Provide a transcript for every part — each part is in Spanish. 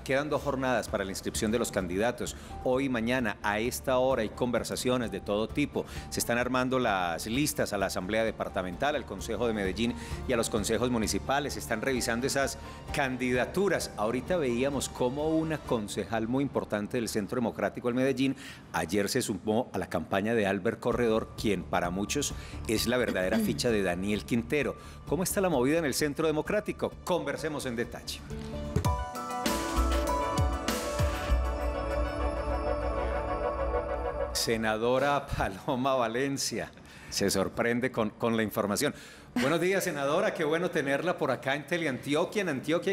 Quedan 2 jornadas para la inscripción de los candidatos. Hoy y mañana a esta hora hay conversaciones de todo tipo. Se están armando las listas a la Asamblea Departamental, al Consejo de Medellín y a los consejos municipales. Se están revisando esas candidaturas. Ahorita veíamos cómo una concejal muy importante del Centro Democrático en Medellín ayer se sumó a la campaña de Albert Corredor, quien para muchos es la verdadera ficha de Daniel Quintero. ¿Cómo está la movida en el Centro Democrático? Conversemos en detalle. Senadora Paloma Valencia se sorprende con la información. Buenos días, senadora, qué bueno tenerla por acá en Teleantioquia,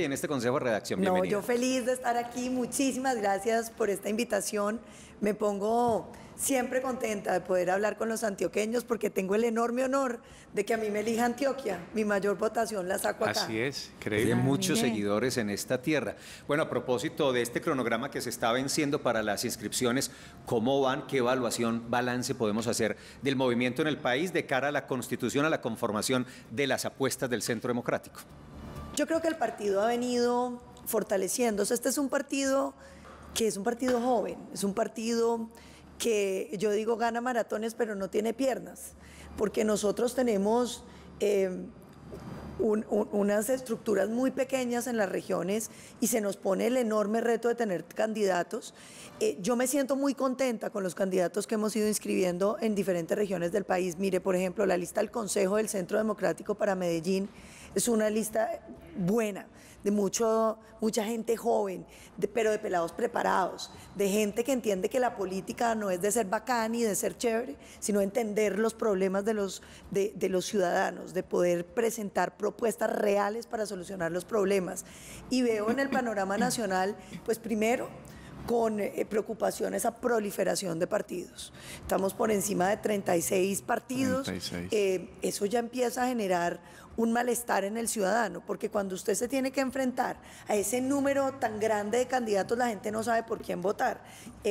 y en este Consejo de Redacción. Bienvenida. No, yo feliz de estar aquí, muchísimas gracias por esta invitación. Me pongo siempre contenta de poder hablar con los antioqueños porque tengo el enorme honor de que a mí me elija Antioquia. Mi mayor votación la saco acá. Así es, increíble. Hay muchos seguidores en esta tierra. Bueno, a propósito de este cronograma que se está venciendo para las inscripciones, ¿cómo van? ¿Qué evaluación, balance podemos hacer del movimiento en el país de cara a la constitución, a la conformación de las apuestas del Centro Democrático? Yo creo que el partido ha venido fortaleciéndose. Este es un partido que es un partido joven, es un partido que yo digo gana maratones pero no tiene piernas, porque nosotros tenemos unas estructuras muy pequeñas en las regiones y se nos pone el enorme reto de tener candidatos. Yo me siento muy contenta con los candidatos que hemos ido inscribiendo en diferentes regiones del país. Mire, por ejemplo, la lista del Consejo del Centro Democrático para Medellín es una lista buena, de mucha gente joven, pero de pelados preparados, de gente que entiende que la política no es de ser bacán y de ser chévere, sino entender los problemas de los ciudadanos, de poder presentar propuestas reales para solucionar los problemas. Y veo en el panorama nacional, pues primero, con preocupación esa proliferación de partidos. Estamos por encima de 36 partidos. 36. Eso ya empieza a generar un malestar en el ciudadano, porque cuando usted se tiene que enfrentar a ese número tan grande de candidatos, la gente no sabe por quién votar.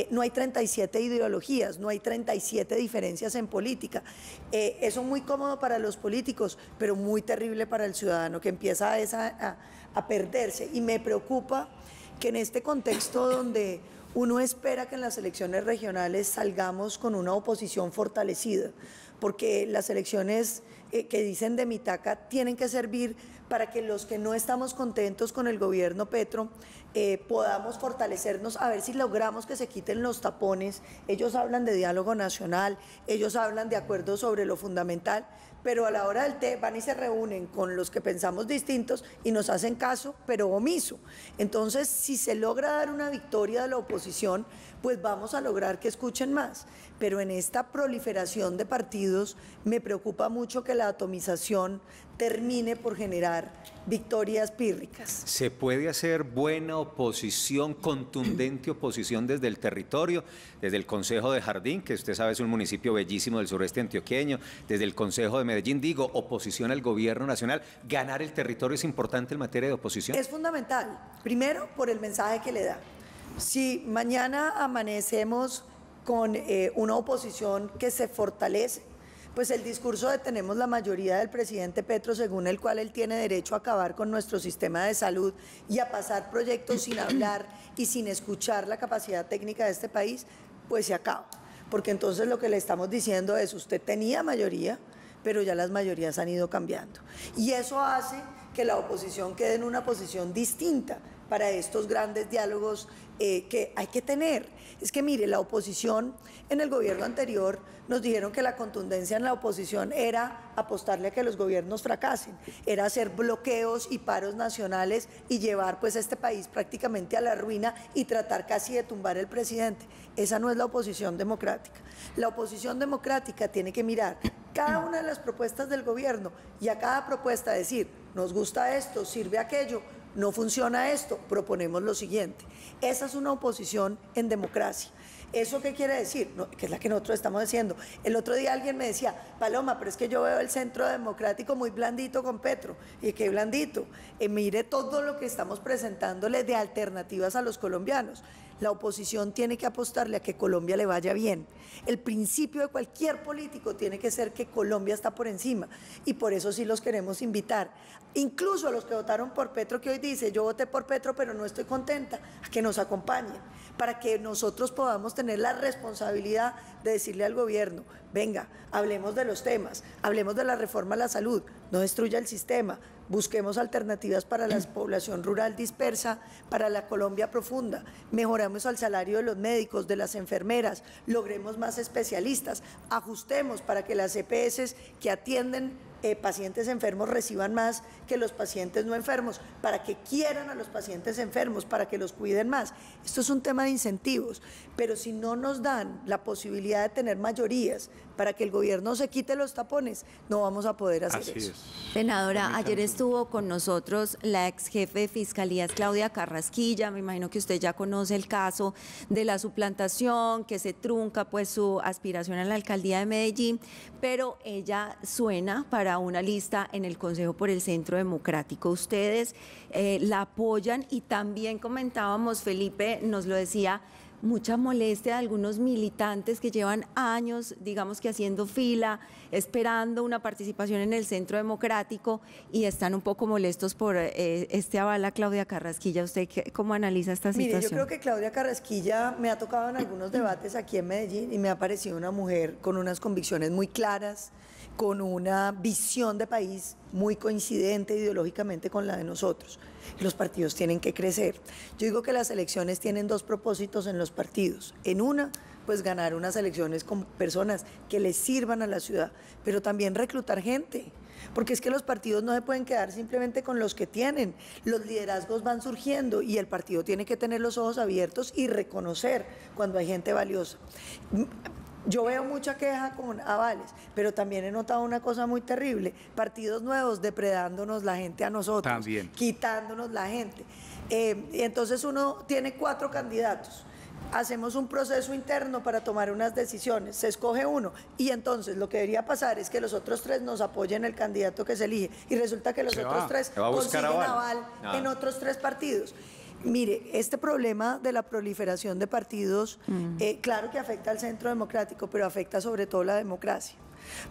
No hay 37 ideologías, no hay 37 diferencias en política. Eso es muy cómodo para los políticos, pero muy terrible para el ciudadano, que empieza a perderse. Y me preocupa que en este contexto donde uno espera que en las elecciones regionales salgamos con una oposición fortalecida, porque las elecciones que dicen de Mitaca tienen que servir para que los que no estamos contentos con el gobierno Petro podamos fortalecernos, a ver si logramos que se quiten los tapones. Ellos hablan de diálogo nacional, ellos hablan de acuerdos sobre lo fundamental, pero a la hora del té van y se reúnen con los que pensamos distintos y nos hacen caso, pero omiso. Entonces, si se logra dar una victoria de la oposición, pues vamos a lograr que escuchen más. Pero en esta proliferación de partidos me preocupa mucho que la atomización termine por generar victorias pírricas. ¿Se puede hacer buena oposición, contundente oposición desde el territorio, desde el Consejo de Jardín, que usted sabe es un municipio bellísimo del sureste antioqueño, desde el Consejo de Medellín, digo, oposición al gobierno nacional? ¿Ganar el territorio es importante en materia de oposición? Es fundamental, primero por el mensaje que le da. Si mañana amanecemos con una oposición que se fortalece, pues el discurso de tenemos la mayoría del presidente Petro, según el cual él tiene derecho a acabar con nuestro sistema de salud y a pasar proyectos sin hablar y sin escuchar la capacidad técnica de este país, pues se acaba. Porque entonces lo que le estamos diciendo es, usted tenía mayoría, pero ya las mayorías han ido cambiando. Y eso hace que la oposición quede en una posición distinta para estos grandes diálogos que hay que tener. Es que mire, la oposición en el gobierno anterior nos dijeron que la contundencia en la oposición era apostarle a que los gobiernos fracasen, era hacer bloqueos y paros nacionales y llevar pues este país prácticamente a la ruina y tratar casi de tumbar el presidente. Esa no es la oposición democrática. La oposición democrática tiene que mirar cada una de las propuestas del gobierno y a cada propuesta decir, nos gusta esto, sirve aquello, no funciona esto, proponemos lo siguiente. Esa es una oposición en democracia. ¿Eso qué quiere decir? No, que es la que nosotros estamos haciendo. El otro día alguien me decía, Paloma, pero es que yo veo el Centro Democrático muy blandito con Petro. ¿Y qué blandito? Mire todo lo que estamos presentándole de alternativas a los colombianos. La oposición tiene que apostarle a que Colombia le vaya bien. El principio de cualquier político tiene que ser que Colombia está por encima, y por eso sí los queremos invitar, incluso a los que votaron por Petro, que hoy dice, yo voté por Petro pero no estoy contenta, a que nos acompañen, para que nosotros podamos tener la responsabilidad de decirle al gobierno, venga, hablemos de los temas, hablemos de la reforma a la salud, no destruya el sistema, busquemos alternativas para la población rural dispersa, para la Colombia profunda, mejoremos el salario de los médicos, de las enfermeras, logremos más especialistas, ajustemos para que las EPS que atienden pacientes enfermos reciban más que los pacientes no enfermos, para que quieran a los pacientes enfermos, para que los cuiden más. Esto es un tema de incentivos, pero si no nos dan la posibilidad de tener mayorías para que el gobierno se quite los tapones, no vamos a poder hacer eso. Senadora, ayer estuvo con nosotros la ex jefe de Fiscalías, Claudia Carrasquilla. Me imagino que usted ya conoce el caso de la suplantación, que se trunca pues su aspiración a la alcaldía de Medellín, pero ella suena para una lista en el Consejo por el Centro Democrático. Ustedes la apoyan, y también comentábamos, Felipe nos lo decía, mucha molestia de algunos militantes que llevan años, digamos que haciendo fila, esperando una participación en el Centro Democrático, y están un poco molestos por este aval a Claudia Carrasquilla. ¿Usted cómo analiza esta situación? Mire, yo creo que Claudia Carrasquilla me ha tocado en algunos debates aquí en Medellín y me ha parecido una mujer con unas convicciones muy claras, con una visión de país muy coincidente ideológicamente con la de nosotros. Los partidos tienen que crecer. Yo digo que las elecciones tienen dos propósitos en los partidos. En una, pues ganar unas elecciones con personas que les sirvan a la ciudad, pero también reclutar gente. Porque es que los partidos no se pueden quedar simplemente con los que tienen. Los liderazgos van surgiendo y el partido tiene que tener los ojos abiertos y reconocer cuando hay gente valiosa. Yo veo mucha queja con avales, pero también he notado una cosa muy terrible: partidos nuevos depredándonos la gente a nosotros, también quitándonos la gente. Entonces uno tiene 4 candidatos, hacemos un proceso interno para tomar unas decisiones, se escoge uno, y entonces lo que debería pasar es que los otros 3 nos apoyen el candidato que se elige, y resulta que los otros 3 consiguen aval en otros 3 partidos. Mire, este problema de la proliferación de partidos, claro que afecta al Centro Democrático, pero afecta sobre todo la democracia.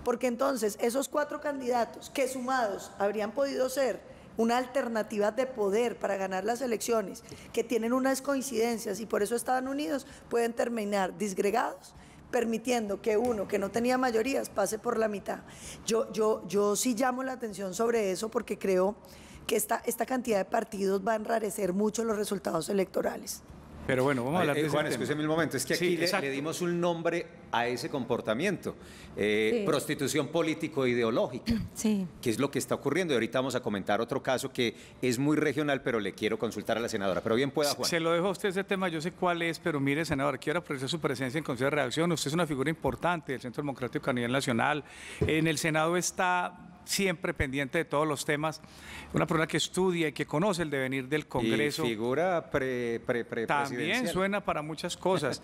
Porque entonces esos 4 candidatos que sumados habrían podido ser una alternativa de poder para ganar las elecciones, que tienen unas coincidencias y por eso estaban unidos, pueden terminar disgregados, permitiendo que uno que no tenía mayorías pase por la mitad. Yo sí llamo la atención sobre eso, porque creo que esta cantidad de partidos va a enrarecer mucho los resultados electorales. Pero bueno, vamos a hablar de Juan, escúcheme un momento, es que aquí le dimos un nombre a ese comportamiento, prostitución político-ideológica, que es lo que está ocurriendo. Y ahorita vamos a comentar otro caso que es muy regional, pero le quiero consultar a la senadora. Pero bien pueda, Juan. Se lo dejo a usted ese tema, yo sé cuál es, pero mire, senadora, quiero apreciar su presencia en Consejo de Redacción. Usted es una figura importante del Centro Democrático a nivel nacional. En el Senado está siempre pendiente de todos los temas, una persona que estudia y que conoce el devenir del Congreso. Y figura también suena para muchas cosas.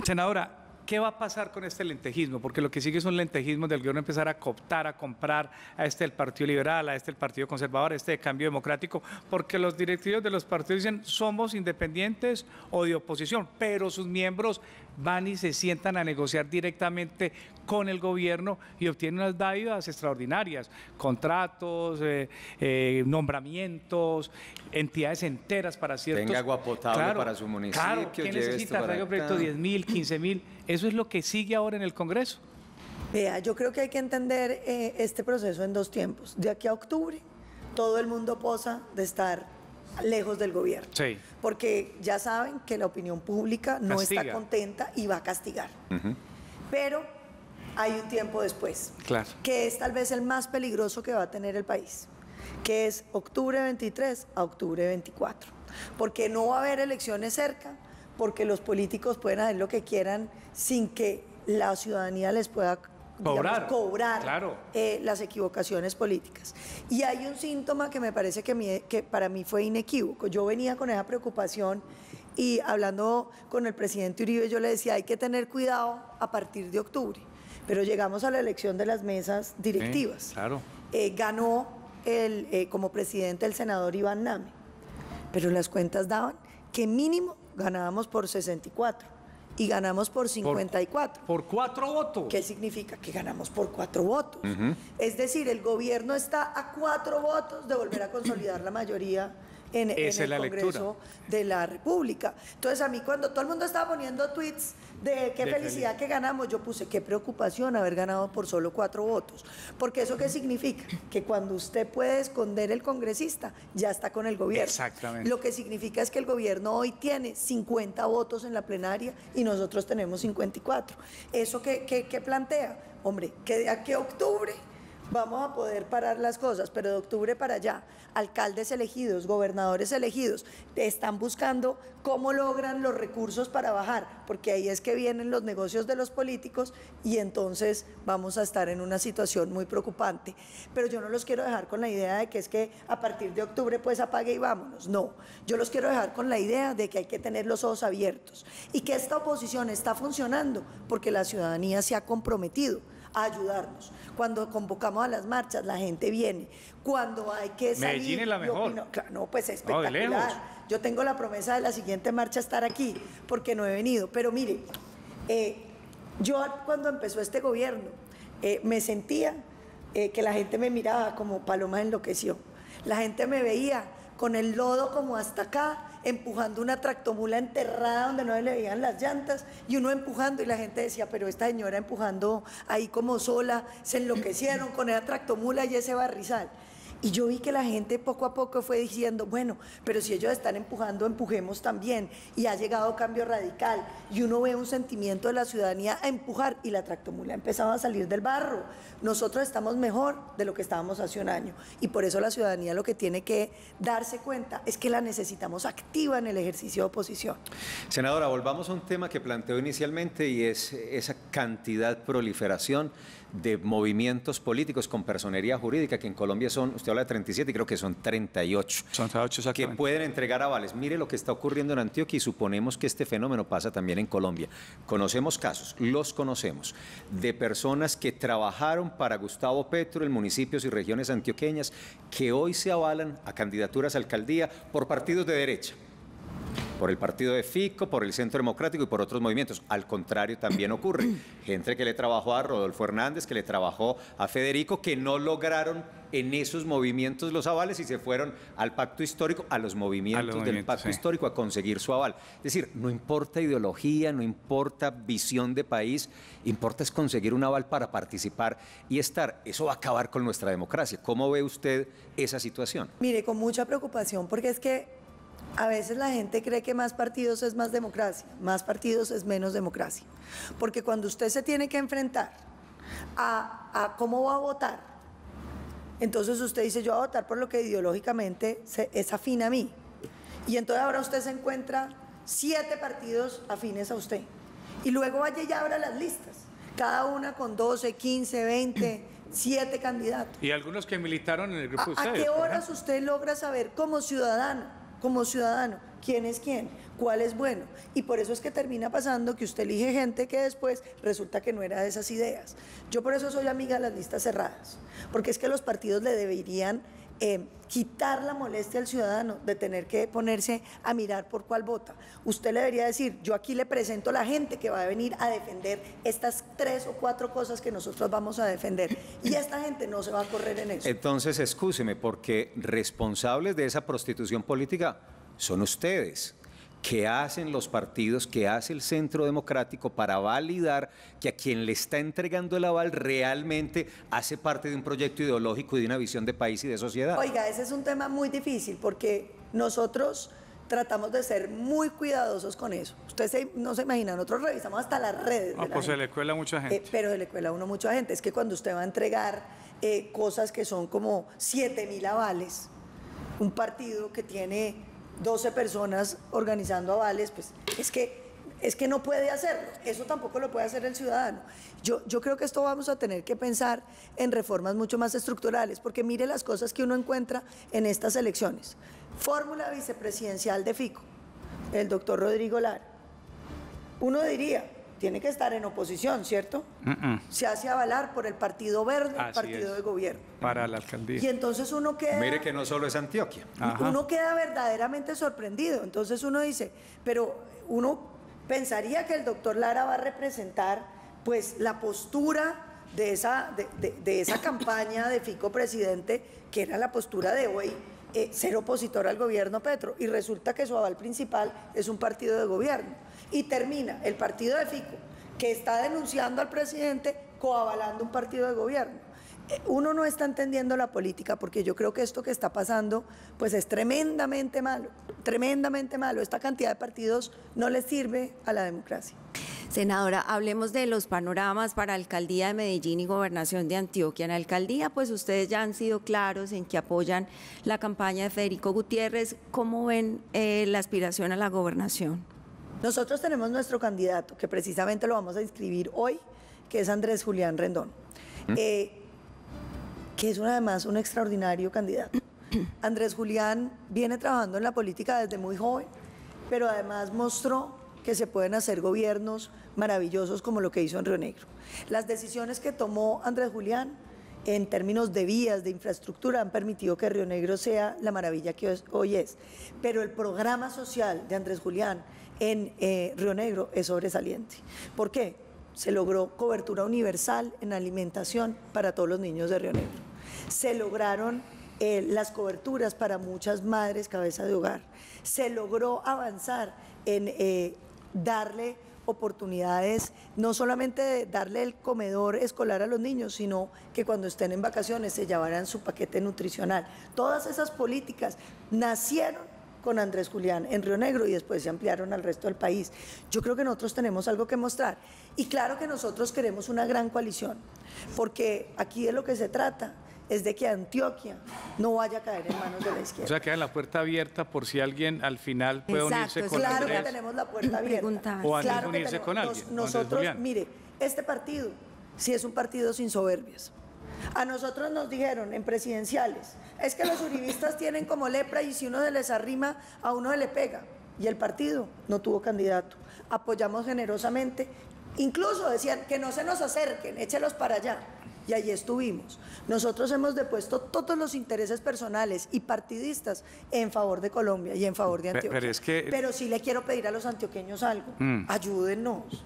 Senadora, ¿qué va a pasar con este lentejismo? Porque lo que sigue es un lentejismo del gobierno, empezar a cooptar, a comprar a este el Partido Liberal, a este el Partido Conservador, a este de Cambio Democrático, porque los directivos de los partidos dicen somos independientes o de oposición, pero sus miembros van y se sientan a negociar directamente con el gobierno y obtienen unas dádivas extraordinarias, contratos, nombramientos, entidades enteras para ciertos... Tenga agua potable para su municipio. Claro, ¿qué necesita? Traiga proyecto 10.000, 15.000, eso es lo que sigue ahora en el Congreso. Vea, yo creo que hay que entender este proceso en 2 tiempos. De aquí a octubre, todo el mundo posa de estar lejos del gobierno, porque ya saben que la opinión pública no está contenta y va a castigar. Pero hay un tiempo después, que es tal vez el más peligroso que va a tener el país, que es octubre 23 a octubre 24, porque no va a haber elecciones cerca, porque los políticos pueden hacer lo que quieran sin que la ciudadanía les pueda cobrar las equivocaciones políticas. Y hay un síntoma que me parece que para mí fue inequívoco. Yo venía con esa preocupación y hablando con el presidente Uribe, yo le decía, hay que tener cuidado a partir de octubre. Pero llegamos a la elección de las mesas directivas. Ganó como presidente el senador Iván Name, pero las cuentas daban que mínimo ganábamos por 64 y ganamos por 54. ¿Por 4 votos? ¿Qué significa? Que ganamos por 4 votos. Es decir, el gobierno está a 4 votos de volver a consolidar la mayoría en el Congreso de la República. Entonces, a mí cuando todo el mundo estaba poniendo tweets de qué felicidad que ganamos, yo puse qué preocupación haber ganado por solo 4 votos. Porque ¿eso qué significa? Que cuando usted puede esconder el congresista, ya está con el gobierno. Exactamente. Lo que significa es que el gobierno hoy tiene 50 votos en la plenaria y nosotros tenemos 54. ¿Eso qué plantea? Hombre, que de aquí a octubre vamos a poder parar las cosas, pero de octubre para allá, alcaldes elegidos, gobernadores elegidos, están buscando cómo logran los recursos para bajar, porque ahí es que vienen los negocios de los políticos y entonces vamos a estar en una situación muy preocupante. Pero yo no los quiero dejar con la idea de que es que a partir de octubre pues apague y vámonos, no. Yo los quiero dejar con la idea de que hay que tener los ojos abiertos y que esta oposición está funcionando porque la ciudadanía se ha comprometido a ayudarnos. Cuando convocamos a las marchas, la gente viene. Cuando hay que salir... Medellín es la mejor. No, pues espectacular. Yo tengo la promesa de la siguiente marcha estar aquí, porque no he venido. Pero mire, yo cuando empezó este gobierno, me sentía que la gente me miraba como paloma enloqueció. La gente me veía con el lodo como hasta acá, empujando una tractomula enterrada donde no le veían las llantas y uno empujando y la gente decía, pero esta señora empujando ahí como sola, se enloquecieron con esa tractomula y ese barrizal. Y yo vi que la gente poco a poco fue diciendo, bueno, pero si ellos están empujando, empujemos también. Y ha llegado cambio radical. Y uno ve un sentimiento de la ciudadanía a empujar y la tractomula ha empezado a salir del barro. Nosotros estamos mejor de lo que estábamos hace un año. Y por eso la ciudadanía lo que tiene que darse cuenta es que la necesitamos activa en el ejercicio de oposición. Senadora, volvamos a un tema que planteó inicialmente y es esa cantidad, proliferación de movimientos políticos con personería jurídica, que en Colombia son, usted habla de 37 y creo que son 38. Son 38 exactamente. Que pueden entregar avales. Mire lo que está ocurriendo en Antioquia y suponemos que este fenómeno pasa también en Colombia. Conocemos casos, los conocemos, de personas que trabajaron para Gustavo Petro en municipios y regiones antioqueñas que hoy se avalan a candidaturas a alcaldía por partidos de derecha. Por el partido de Fico, por el Centro Democrático y por otros movimientos. Al contrario, también ocurre. Gente que le trabajó a Rodolfo Hernández, que le trabajó a Federico, que no lograron en esos movimientos los avales y se fueron al pacto histórico, a los movimientos del pacto histórico a conseguir su aval. Es decir, no importa ideología, no importa visión de país, importa es conseguir un aval para participar y estar. Eso va a acabar con nuestra democracia. ¿Cómo ve usted esa situación? Mire, con mucha preocupación, porque es que a veces la gente cree que más partidos es más democracia, más partidos es menos democracia. Porque cuando usted se tiene que enfrentar a cómo va a votar, entonces usted dice, yo voy a votar por lo que ideológicamente es afín a mí. Y entonces ahora usted se encuentra 7 partidos afines a usted. Y luego vaya y abra las listas, cada una con 12, 15, 20, 7 candidatos. Y algunos que militaron en el grupo de ustedes. ¿A qué horas usted logra saber como ciudadano, quién es quién, cuál es bueno? Y por eso es que termina pasando que usted elige gente que después resulta que no era de esas ideas. Yo por eso soy amiga de las listas cerradas, porque es que los partidos le deberían quitar la molestia al ciudadano de tener que ponerse a mirar por cuál vota. Usted le debería decir, yo aquí le presento a la gente que va a venir a defender estas 3 o 4 cosas que nosotros vamos a defender, y esta gente no se va a correr en eso. Entonces, excúseme, porque responsables de esa prostitución política son ustedes. ¿Qué hacen los partidos, qué hace el Centro Democrático para validar que a quien le está entregando el aval realmente hace parte de un proyecto ideológico y de una visión de país y de sociedad? Oiga, ese es un tema muy difícil porque nosotros tratamos de ser muy cuidadosos con eso. Ustedes no se imaginan, nosotros revisamos hasta las redes. No, pues se le cuela a mucha gente. Pero se le cuela a uno mucha gente. Es que cuando usted va a entregar cosas que son como 7.000 avales, un partido que tiene 12 personas organizando avales, pues es que no puede hacerlo. Eso tampoco lo puede hacer el ciudadano. Yo creo que esto vamos a tener que pensar en reformas mucho más estructurales, porque mire las cosas que uno encuentra en estas elecciones. Fórmula vicepresidencial de Fico, el doctor Rodrigo Lara. Uno diría, tiene que estar en oposición, ¿cierto? Se hace avalar por el Partido Verde, el partido de gobierno. Para la alcaldía. Y entonces uno queda... Mire que no solo es Antioquia. Uno queda verdaderamente sorprendido. Entonces uno dice, pero uno pensaría que el doctor Lara va a representar pues la postura de esa campaña de Fico Presidente, que era la postura de hoy, ser opositor al gobierno Petro, y resulta que su aval principal es un partido de gobierno. Y termina el partido de Fico, que está denunciando al presidente, coavalando un partido de gobierno. Uno no está entendiendo la política, porque yo creo que esto que está pasando pues es tremendamente malo, tremendamente malo. Esta cantidad de partidos no le sirve a la democracia. Senadora, hablemos de los panoramas para Alcaldía de Medellín y Gobernación de Antioquia. En la Alcaldía, pues ustedes ya han sido claros en que apoyan la campaña de Federico Gutiérrez. ¿Cómo ven la aspiración a la gobernación? Nosotros tenemos nuestro candidato, que precisamente lo vamos a inscribir hoy, que es Andrés Julián Rendón, que es además un extraordinario candidato. Andrés Julián viene trabajando en la política desde muy joven, pero además mostró que se pueden hacer gobiernos maravillosos como lo que hizo en Río Negro. Las decisiones que tomó Andrés Julián en términos de vías, de infraestructura, han permitido que Río Negro sea la maravilla que hoy es. Pero el programa social de Andrés Julián en Río Negro es sobresaliente. ¿Por qué? Se logró cobertura universal en alimentación para todos los niños de Río Negro. Se lograron las coberturas para muchas madres cabeza de hogar. Se logró avanzar en darle oportunidades, no solamente de darle el comedor escolar a los niños, sino que cuando estén en vacaciones se llevaran su paquete nutricional. Todas esas políticas nacieron con Andrés Julián en Río Negro y después se ampliaron al resto del país. Yo creo que nosotros tenemos algo que mostrar. Y claro que nosotros queremos una gran coalición, porque aquí de lo que se trata es de que Antioquia no vaya a caer en manos de la izquierda. O sea, queda la puerta abierta por si alguien al final puede unirse con Claro Andrés. que tenemos la puerta abierta. O Andrés claro unirse con alguien. Nosotros, mire, este partido sí es un partido sin soberbias. A nosotros nos dijeron en presidenciales, es que los uribistas tienen como lepra y si uno se les arrima, a uno se le pega. Y el partido no tuvo candidato. Apoyamos generosamente. Incluso decían que no se nos acerquen, échelos para allá. Y allí estuvimos. Nosotros hemos depuesto todos los intereses personales y partidistas en favor de Colombia y en favor de Antioquia. Pero sí le quiero pedir a los antioqueños algo. Ayúdennos.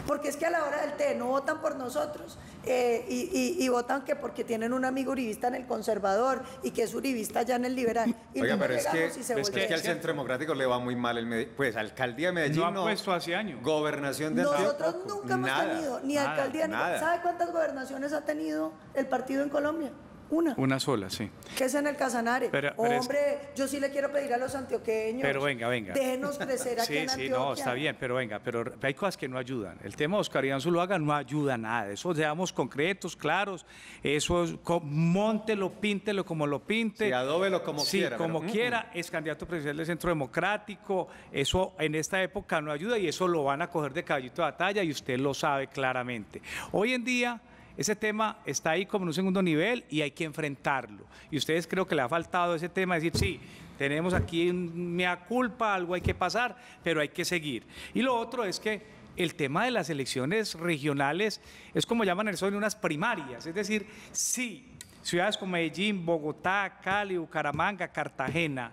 Porque es que a la hora del té no votan por nosotros y votan que porque tienen un amigo uribista en el conservador y que es uribista ya en el liberal. Y oiga, no pero es que al Centro Democrático le va muy mal pues alcaldía de Medellín no ha puesto hace años. Gobernación de Antioquia. Nosotros nunca hemos tenido ni alcaldía ni... ¿Sabe cuántas gobernaciones ha tenido el partido en Colombia? Una sola, sí. Que es en el Casanare. Pero hombre, yo sí le quiero pedir a los antioqueños. Pero venga. Déjenos crecer aquí en Antioquia. Sí, no, está bien, pero venga, pero hay cosas que no ayudan. El tema de Oscar Iván Zuluaga no ayuda a nada. Eso seamos concretos, claros. Eso es, móntelo, píntelo como lo pinte. Sí, adóbelo como quiera. Sí, como quiera. Es candidato presidencial del Centro Democrático. Eso en esta época no ayuda y eso lo van a coger de caballito de batalla y usted lo sabe claramente. Hoy en día ese tema está ahí como en un segundo nivel y hay que enfrentarlo. Y ustedes creo que le ha faltado ese tema, decir, sí, tenemos aquí mea culpa, algo hay que pasar, pero hay que seguir. Y lo otro es que el tema de las elecciones regionales es como llaman eso en unas primarias, es decir, sí, ciudades como Medellín, Bogotá, Cali, Bucaramanga, Cartagena,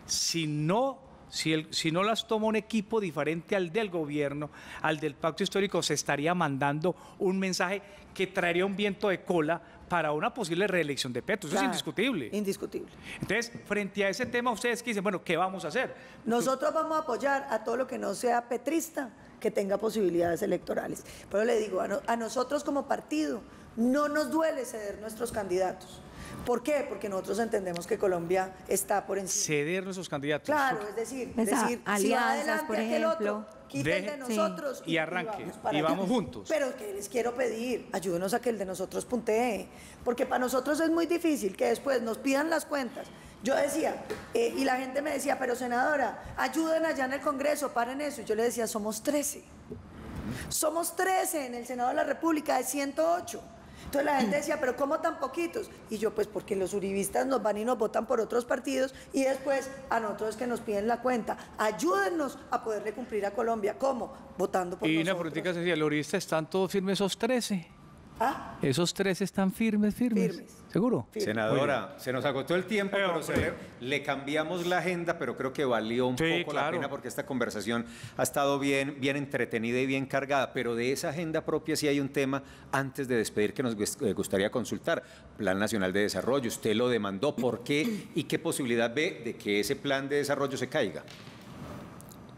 si no las toma un equipo diferente al del gobierno, al del pacto histórico, se estaría mandando un mensaje que traería un viento de cola para una posible reelección de Petro. Eso es indiscutible. Indiscutible. Entonces, frente a ese tema, ustedes dicen, bueno, ¿qué vamos a hacer? Nosotros vamos a apoyar a todo lo que no sea petrista, que tenga posibilidades electorales. Pero le digo, a nosotros como partido no nos duele ceder nuestros candidatos. ¿Por qué? Porque nosotros entendemos que Colombia está por encima. Ceder nuestros candidatos. Claro, es decir, alianzas, si va adelante por aquel otro, quiten de nosotros y arranque, y vamos juntos. Pero que les quiero pedir, ayúdenos a que el de nosotros puntee, porque para nosotros es muy difícil que después nos pidan las cuentas. Yo decía, y la gente me decía, pero senadora, ayuden allá en el Congreso, paren eso. Y yo le decía, somos 13. Somos 13 en el Senado de la República de 108. Entonces la gente decía, pero ¿cómo tan poquitos? Y yo, pues porque los uribistas nos van y nos votan por otros partidos y después a nosotros que nos piden la cuenta. Ayúdennos a poderle cumplir a Colombia. ¿Cómo? Votando por nosotros. Y una política decía, los uribistas están todos firmes, esos 13. ¿Ah? Esos 13 están firmes. ¿Seguro? Firme. Senadora, se nos agotó el tiempo, pero le cambiamos la agenda, pero creo que valió un poco la pena porque esta conversación ha estado bien entretenida y bien cargada, pero de esa agenda propia sí hay un tema antes de despedir que nos gustaría consultar. Plan Nacional de Desarrollo, usted lo demandó, ¿por qué y qué posibilidad ve de que ese plan de desarrollo se caiga?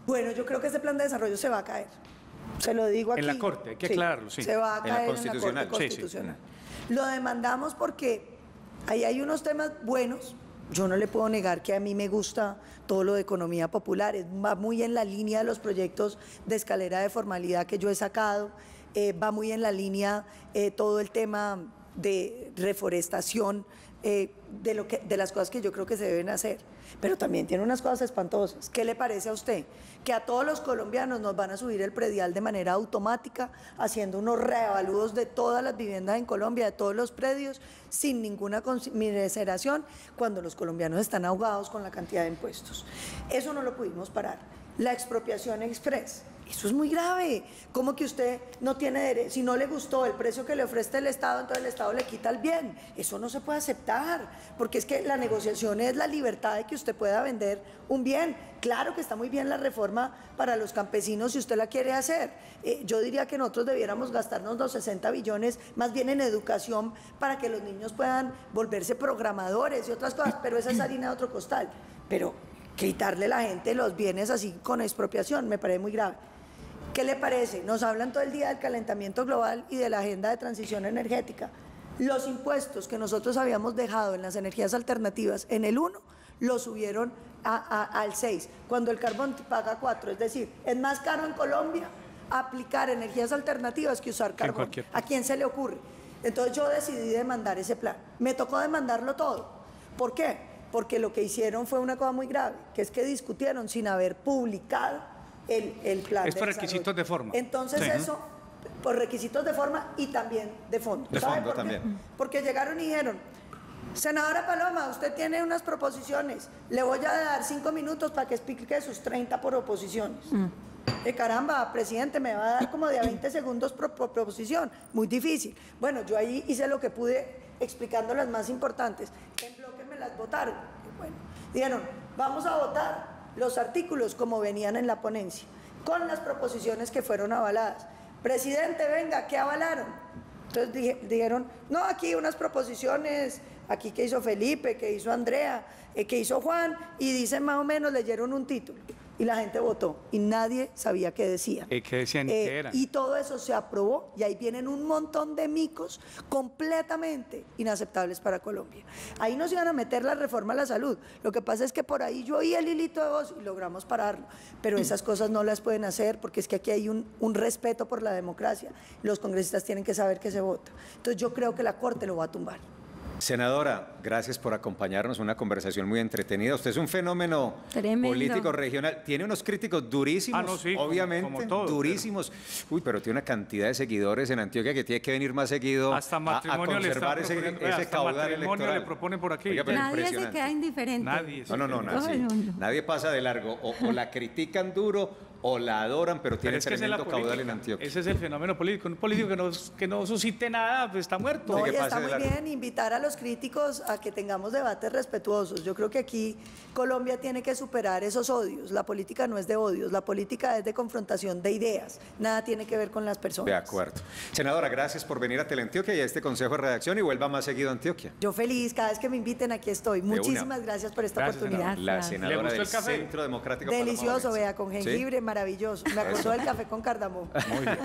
Bueno, yo creo que ese plan de desarrollo se va a caer. Se lo digo aquí. En la Corte, hay que aclararlo, sí. Se va a caer en la Corte Constitucional. Lo demandamos porque ahí hay unos temas buenos. Yo no le puedo negar que a mí me gusta todo lo de economía popular. Va muy en la línea de los proyectos de escalera de formalidad que yo he sacado. Va muy en la línea todo el tema de reforestación, de las cosas que yo creo que se deben hacer. Pero también tiene unas cosas espantosas. ¿Qué le parece a usted? Que a todos los colombianos nos van a subir el predial de manera automática, haciendo unos reavalúos de todas las viviendas en Colombia, de todos los predios, sin ninguna consideración, cuando los colombianos están ahogados con la cantidad de impuestos. Eso no lo pudimos parar. La expropiación express. Eso es muy grave. ¿Cómo que usted no tiene derecho? Si no le gustó el precio que le ofrece el Estado, entonces el Estado le quita el bien. Eso no se puede aceptar, porque es que la negociación es la libertad de que usted pueda vender un bien. Claro que está muy bien la reforma para los campesinos si usted la quiere hacer. Yo diría que nosotros debiéramos gastarnos los 60 billones más bien en educación para que los niños puedan volverse programadores y otras cosas, pero esa es harina de otro costal. Pero quitarle a la gente los bienes así con expropiación me parece muy grave. ¿Qué le parece? Nos hablan todo el día del calentamiento global y de la agenda de transición energética. Los impuestos que nosotros habíamos dejado en las energías alternativas en el 1, los subieron al 6, cuando el carbón paga 4. Es decir, es más caro en Colombia aplicar energías alternativas que usar carbón. ¿A quién se le ocurre? Entonces yo decidí demandar ese plan. Me tocó demandarlo todo. ¿Por qué? Porque lo que hicieron fue una cosa muy grave, que es que discutieron sin haber publicado el plan. Es por requisitos de forma. Entonces eso, por requisitos de forma y también de fondo. De ¿Sabe fondo por qué? también. Porque llegaron y dijeron, senadora Paloma, usted tiene unas proposiciones, le voy a dar 5 minutos para que explique sus 30 proposiciones. Caramba, presidente, me va a dar como de a 20 segundos por proposición, muy difícil. Bueno, yo ahí hice lo que pude explicando las más importantes. En bloque me las votaron. Bueno, dijeron, vamos a votar los artículos como venían en la ponencia, con las proposiciones que fueron avaladas. Presidente, venga, ¿qué avalaron? Entonces dijeron, no, aquí unas proposiciones, aquí que hizo Felipe, que hizo Andrea, que hizo Juan, y dicen más o menos, leyeron un título. Y la gente votó, y nadie sabía qué decían. ¿Qué decían que era? Y todo eso se aprobó, y ahí vienen un montón de micos completamente inaceptables para Colombia. Ahí nos iban a meter la reforma a la salud. Lo que pasa es que por ahí yo oí el hilito de voz y logramos pararlo. Pero esas cosas no las pueden hacer, porque es que aquí hay un respeto por la democracia. Los congresistas tienen que saber que se vota. Entonces yo creo que la Corte lo va a tumbar. Senadora, gracias por acompañarnos, una conversación muy entretenida. Usted es un fenómeno político regional. Tiene unos críticos durísimos, sí, obviamente, como todos, durísimos. Uy, pero tiene una cantidad de seguidores en Antioquia que tiene que venir más seguido hasta a conservar ese caudal electoral. Le proponen por aquí. Oiga, nadie se queda indiferente. Nadie. Nadie pasa de largo. O la critican duro o la adoran, pero tiene tremendo caudal en Antioquia. Ese es el fenómeno político. Un político que no suscite nada, pues está muerto. No, y está muy bien invitar a los críticos a que tengamos debates respetuosos. Yo creo que aquí Colombia tiene que superar esos odios. La política no es de odios, la política es de confrontación de ideas. Nada tiene que ver con las personas. De acuerdo. Senadora, gracias por venir a Teleantioquia y a este Consejo de Redacción, y vuelva más seguido a Antioquia. Yo feliz, cada vez que me inviten aquí estoy. Muchísimas gracias por esta oportunidad. La senadora del Centro Democrático. Delicioso, vea, con jengibre, maravilloso. Me acordó del café con cardamomo. Muy bien.